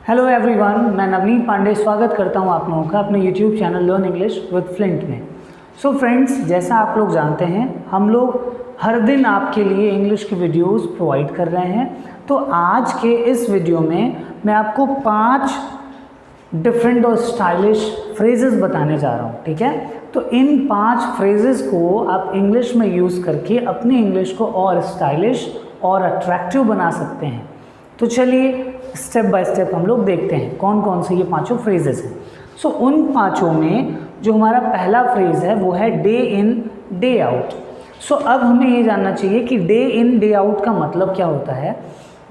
Hello everyone, मैं नवनीत पांडे स्वागत करता हूं आप लोगों का अपने YouTube channel learn English with Flint में। सो फ्रेंड्स, जैसा आप लोग जानते हैं हम लोग हर दिन आपके लिए इंग्लिश की वीडियोस प्रोवाइड कर रहे हैं। तो आज के इस वीडियो में मैं आपको 5 डिफरेंट और स्टाइलिश फ्रेजेस बताने जा रहा हूँ। ठीक है, तो इन 5 फ्रेजेस को आप इंग्लिश में यूज़ करके अपनी इंग्लिश को और स्टाइलिश और अट्रैक्टिव बना सकते हैं। तो चलिए स्टेप बाय स्टेप हम लोग देखते हैं कौन कौन से ये 5 फ्रेजेस हैं। सो उन 5 में जो हमारा पहला फ्रेज है वो है डे इन डे आउट। सो अब हमें ये जानना चाहिए कि डे इन डे आउट का मतलब क्या होता है।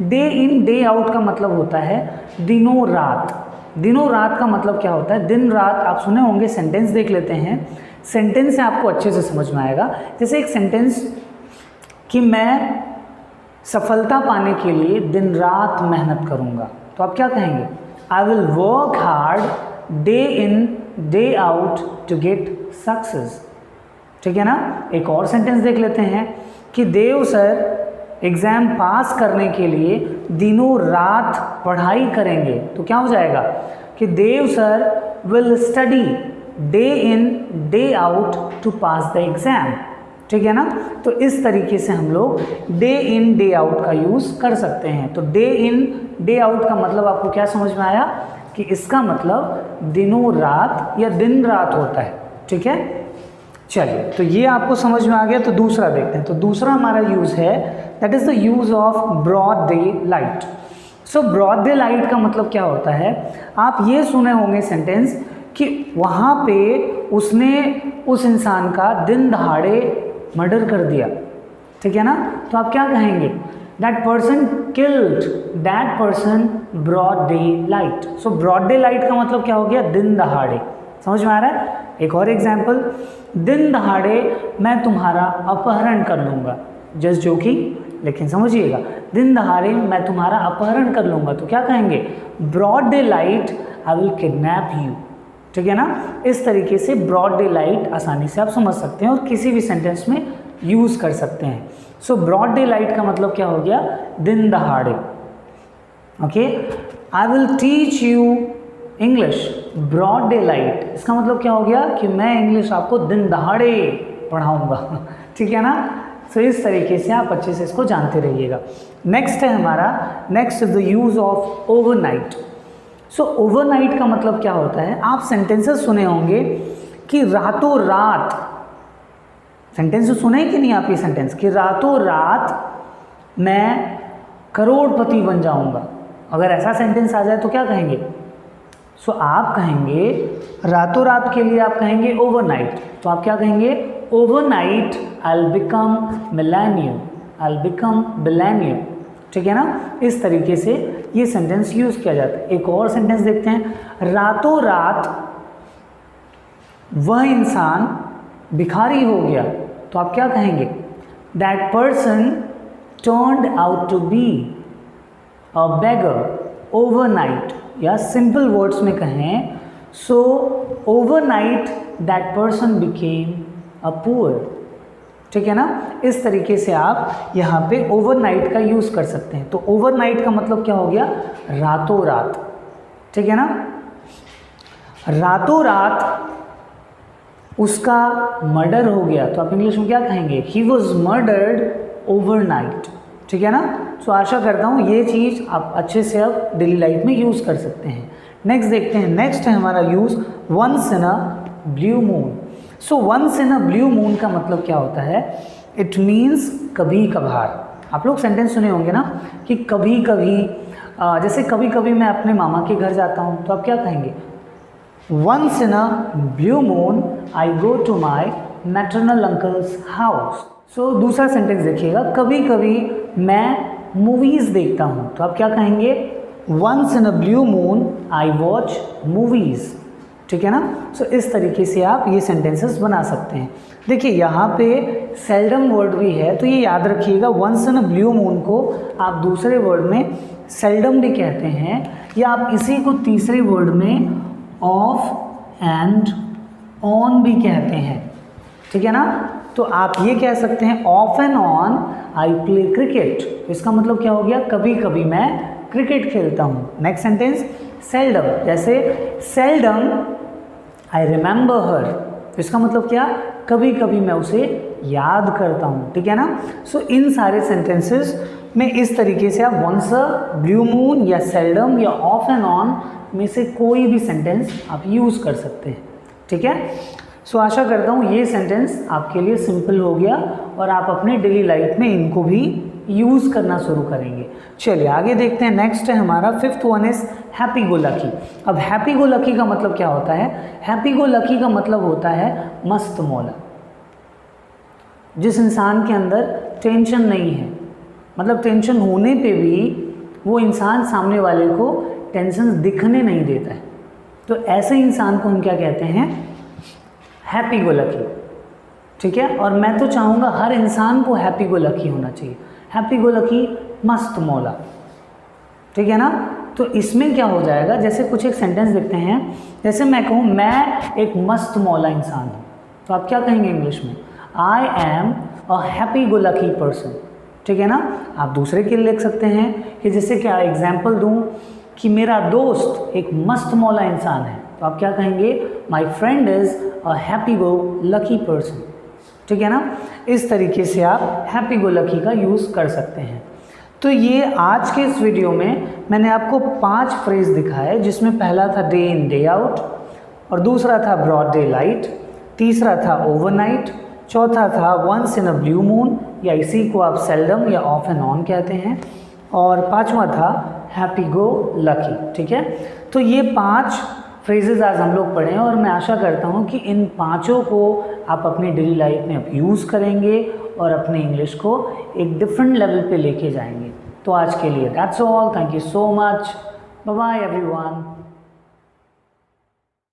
डे इन डे आउट का मतलब होता है दिनों रात। दिनों रात का मतलब क्या होता है? दिन रात आप सुने होंगे। सेंटेंस देख लेते हैं। सेंटेंस से आपको अच्छे से समझ में आएगा। जैसे एक सेंटेंस कि मैं सफलता पाने के लिए दिन रात मेहनत करूंगा, तो आप क्या कहेंगे? I will work hard day in day out to get success. ठीक है ना। एक और सेंटेंस देख लेते हैं कि देव सर एग्ज़ाम पास करने के लिए दिनों रात पढ़ाई करेंगे, तो क्या हो जाएगा कि Dev sir will study day in day out to pass the exam. ठीक है ना। तो इस तरीके से हम लोग डे इन डे आउट का यूज़ कर सकते हैं। तो डे इन डे आउट का मतलब आपको क्या समझ में आया कि इसका मतलब दिनों रात या दिन रात होता है। ठीक है, चलिए, तो ये आपको समझ में आ गया। तो दूसरा देखते हैं। तो दूसरा हमारा यूज़ है that is the use of broad daylight. So broad daylight का मतलब क्या होता है? आप ये सुने होंगे सेंटेंस कि वहाँ पे उसने उस इंसान का दिन दहाड़े मर्डर कर दिया। ठीक है ना। तो आप क्या कहेंगे? That person killed that person broad daylight. So broad daylight का मतलब क्या हो गया? दिन दहाड़े। समझ में आ रहा है? एक और एग्जाम्पल, दिन दहाड़े मैं तुम्हारा अपहरण कर लूँगा। जस्ट जोकिंग, लेकिन समझिएगा, दिन दहाड़े मैं तुम्हारा अपहरण कर लूँगा, तो क्या कहेंगे? Broad daylight I will kidnap you. ठीक है ना। इस तरीके से ब्रॉड डे लाइट आसानी से आप समझ सकते हैं और किसी भी सेंटेंस में यूज़ कर सकते हैं। सो ब्रॉड डे लाइट का मतलब क्या हो गया? दिन दहाड़े। Okay, I will teach you English broad daylight. इसका मतलब क्या हो गया कि मैं इंग्लिश आपको दिन दहाड़े पढ़ाऊँगा। ठीक है ना। सो इस तरीके से आप अच्छे से इसको जानते रहिएगा। नेक्स्ट है हमारा, next is the use of overnight. So overnight का मतलब क्या होता है? आप सेंटेंसेस सुने होंगे कि रातों रात, सेंटेंस सुने कि नहीं आप ये सेंटेंस कि रातों रात मैं करोड़पति बन जाऊंगा। अगर ऐसा सेंटेंस आ जाए तो क्या कहेंगे? सो आप कहेंगे रातों रात के लिए आप कहेंगे ओवरनाइट। तो आप क्या कहेंगे? Overnight I will become Millionaire, I will become billionaire. ठीक है ना। इस तरीके से ये सेंटेंस यूज़ किया जाता है। एक और सेंटेंस देखते हैं, रातों रात वह इंसान भिखारी हो गया, तो आप क्या कहेंगे? That person turned out to be a beggar overnight. या सिंपल वर्ड्स में कहें, so overnight that person became a poor. ठीक है ना। इस तरीके से आप यहाँ पे ओवरनाइट का यूज़ कर सकते हैं। तो ओवरनाइट का मतलब क्या हो गया? रातों रात। ठीक है ना। रातों रात उसका मर्डर हो गया, तो आप इंग्लिश में क्या कहेंगे? He was murdered overnight. ठीक है ना। तो आशा करता हूँ ये चीज़ आप अच्छे से अब डेली लाइफ में यूज़ कर सकते हैं। नेक्स्ट देखते हैं। नेक्स्ट है हमारा use once in a blue moon. So once in a blue moon का मतलब क्या होता है? इट मीन्स कभी कभार। आप लोग सेंटेंस सुने होंगे ना कि कभी कभी, जैसे कभी कभी मैं अपने मामा के घर जाता हूँ, तो आप क्या कहेंगे? Once in a blue moon I go to my maternal uncle's house. So दूसरा सेंटेंस देखिएगा, कभी कभी मैं मूवीज़ देखता हूँ, तो आप क्या कहेंगे? Once in a blue moon I watch movies. ठीक है ना। सो इस तरीके से आप ये सेंटेंसेस बना सकते हैं। देखिए यहाँ पे सेल्डम वर्ड भी है, तो ये याद रखिएगा, once in a blue moon को आप दूसरे वर्ड में सेल्डम भी कहते हैं, या आप इसी को तीसरे वर्ड में ऑफ एंड ऑन भी कहते हैं। ठीक है ना। तो आप ये कह सकते हैं of and on I play cricket. इसका मतलब क्या हो गया? कभी कभी मैं क्रिकेट खेलता हूँ। नेक्स्ट सेंटेंस सेल्डम, जैसे सेल्डम आई रिमेंबर हर, इसका मतलब क्या, कभी कभी मैं उसे याद करता हूँ, ठीक है ना। सो इन सारे सेंटेंसेस में इस तरीके से आप वंस अ, ब्लू मून या सेल्डम या ऑफ एंड ऑन में से कोई भी सेंटेंस आप यूज़ कर सकते हैं, ठीक है। सो आशा करता हूँ ये सेंटेंस आपके लिए सिंपल हो गया और आप अपने डेली लाइफ में इनको भी यूज़ करना शुरू करेंगे। चलिए आगे देखते हैं। नेक्स्ट है हमारा fifth one is happy go lucky. अब हैप्पी गो लकी का मतलब क्या होता है? हैप्पी गो लकी का मतलब होता है मस्त मौला, जिस इंसान के अंदर टेंशन नहीं है, मतलब टेंशन होने पे भी वो इंसान सामने वाले को टेंशन दिखने नहीं देता है, तो ऐसे इंसान को हम क्या कहते हैं? हैप्पी गो लकी, ठीक है। और मैं तो चाहूँगा हर इंसान को हैप्पी गो लकी होना चाहिए, हैप्पी गो लकी मस्त मौला, ठीक है ना। तो इसमें क्या हो जाएगा, जैसे कुछ एक सेंटेंस देखते हैं, जैसे मैं कहूँ मैं एक मस्त मौला इंसान हूँ, तो आप क्या कहेंगे इंग्लिश में? I am a happy go lucky person, ठीक है ना। आप दूसरे के लिए लिख सकते हैं कि जैसे क्या एग्जाम्पल दूँ कि मेरा दोस्त एक मस्त मौला इंसान है, तो आप क्या कहेंगे? My friend is a happy go lucky person, ठीक है ना। इस तरीके से आप हैप्पी गो लकी का यूज़ कर सकते हैं। तो ये आज के इस वीडियो में मैंने आपको 5 फ्रेज दिखाए, जिसमें पहला था डे इन डे आउट, और दूसरा था ब्रॉड डे लाइट, तीसरा था ओवरनाइट, चौथा था once in a blue moon, या इसी को आप सेल्डम या ऑफ एंड ऑन कहते हैं, और पांचवा था हैप्पी गो लकी, ठीक है। तो ये 5 फ्रेजेस आज हम लोग पढ़े हैं और मैं आशा करता हूँ कि इन पांचों को आप अपनी डेली लाइफ में आप यूज़ करेंगे और अपने इंग्लिश को एक डिफरेंट लेवल पे लेके जाएंगे। तो आज के लिए that's all, thank you so much, bye bye everyone.